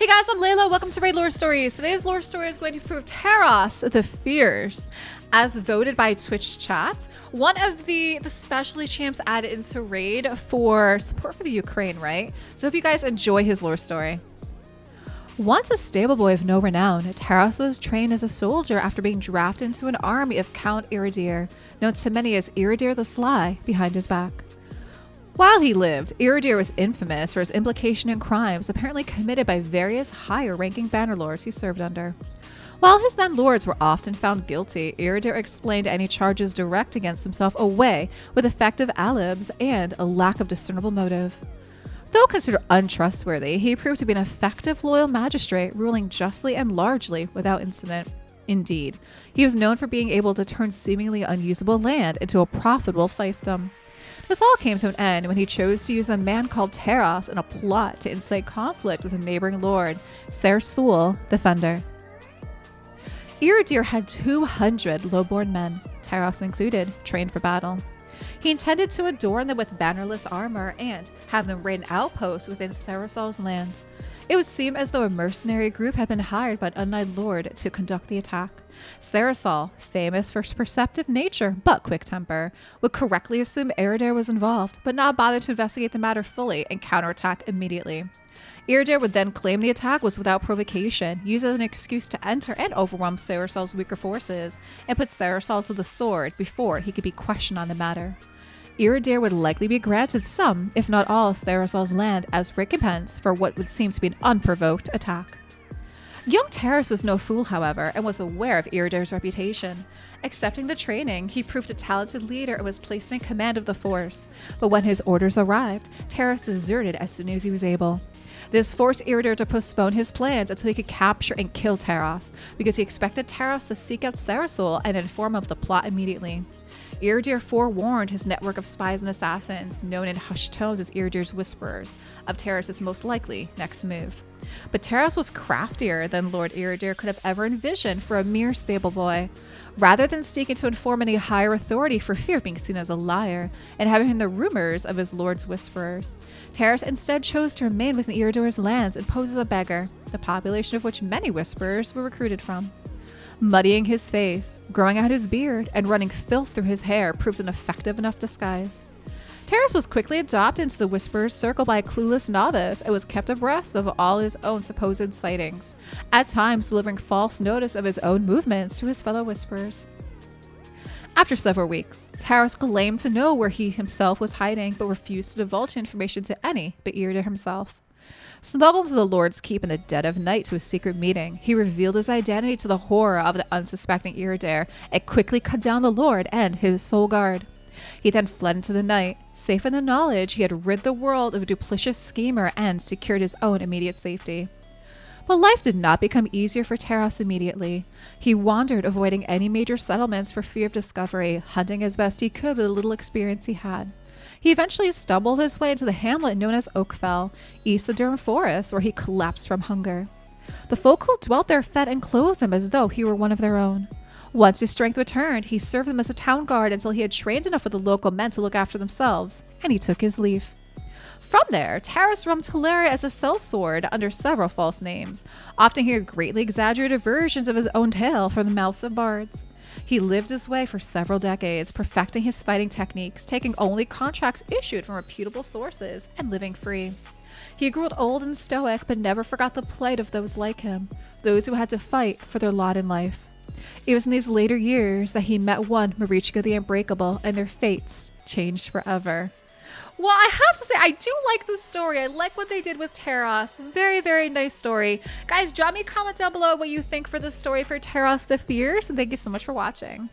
Hey guys, I'm Layla. Welcome to Raid Lore Stories. Today's lore story is going to prove Taros the Fierce, as voted by Twitch chat. One of the specialty champs added into Raid for support for the Ukraine, right? So hope you guys enjoy his lore story. Once a stable boy of no renown, Taros was trained as a soldier after being drafted into an army of Count Iridir, known to many as Iridir the Sly, behind his back. While he lived, Iridir was infamous for his implication in crimes apparently committed by various higher-ranking bannerlords he served under. While his then-lords were often found guilty, Iridir explained any charges direct against himself away with effective alibis and a lack of discernible motive. Though considered untrustworthy, he proved to be an effective, loyal magistrate, ruling justly and largely without incident. Indeed, he was known for being able to turn seemingly unusable land into a profitable fiefdom. This all came to an end when he chose to use a man called Taros in a plot to incite conflict with a neighboring lord, Sersul the Thunder. Iridir had 200 low-born men, Taros included, trained for battle. He intended to adorn them with bannerless armor and have them raid an outpost within Sersul's land. It would seem as though a mercenary group had been hired by an unknown lord to conduct the attack. Sersul, famous for his perceptive nature but quick temper, would correctly assume Iridir was involved, but not bother to investigate the matter fully and counterattack immediately. Iridir would then claim the attack was without provocation, use it as an excuse to enter and overwhelm Sersul's weaker forces, and put Sersul to the sword before he could be questioned on the matter. Iridir would likely be granted some, if not all, of Sersul's land as recompense for what would seem to be an unprovoked attack. Young Taros was no fool, however, and was aware of Iridir's reputation. Accepting the training, he proved a talented leader and was placed in command of the force. But when his orders arrived, Taros deserted as soon as he was able. This forced Iridir to postpone his plans until he could capture and kill Taros, because he expected Taros to seek out Sersul and inform of the plot immediately. Iridir forewarned his network of spies and assassins, known in hushed tones as Iridir's Whisperers, of Taros' most likely next move. But Taros was craftier than Lord Iridir could have ever envisioned for a mere stable boy. Rather than seeking to inform any higher authority for fear of being seen as a liar and having the rumors of his lord's whisperers, Taros instead chose to remain within Iridir's lands and pose as a beggar, the population of which many whisperers were recruited from. Muddying his face, growing out his beard, and running filth through his hair proved an effective enough disguise. Taros was quickly adopted into the Whisperer's circle by a clueless novice and was kept abreast of all his own supposed sightings, at times delivering false notice of his own movements to his fellow Whisperers. After several weeks, Taros claimed to know where he himself was hiding, but refused to divulge information to any but Iridir himself. Smuggled to the Lord's Keep in the dead of night to a secret meeting, he revealed his identity to the horror of the unsuspecting Iridir and quickly cut down the Lord and his sole guard. He then fled into the night, safe in the knowledge he had rid the world of a duplicitous schemer and secured his own immediate safety. But life did not become easier for Taros immediately. He wandered, avoiding any major settlements for fear of discovery, hunting as best he could with the little experience he had. He eventually stumbled his way into the hamlet known as Oakfell, east of Durham Forest, where he collapsed from hunger. The folk who dwelt there fed and clothed him as though he were one of their own. Once his strength returned, he served them as a town guard until he had trained enough with the local men to look after themselves, and he took his leave. From there, Taros roamed Teleria as a sellsword under several false names, often hear greatly exaggerated versions of his own tale from the mouths of bards. He lived this way for several decades, perfecting his fighting techniques, taking only contracts issued from reputable sources, and living free. He grew old and stoic, but never forgot the plight of those like him, those who had to fight for their lot in life. It was in these later years that he met one Marichka the Unbreakable, and their fates changed forever. Well, I have to say, I do like this story. I like what they did with Taros. Very, very nice story. Guys, drop me a comment down below what you think for the story for Taros the Fierce, and thank you so much for watching.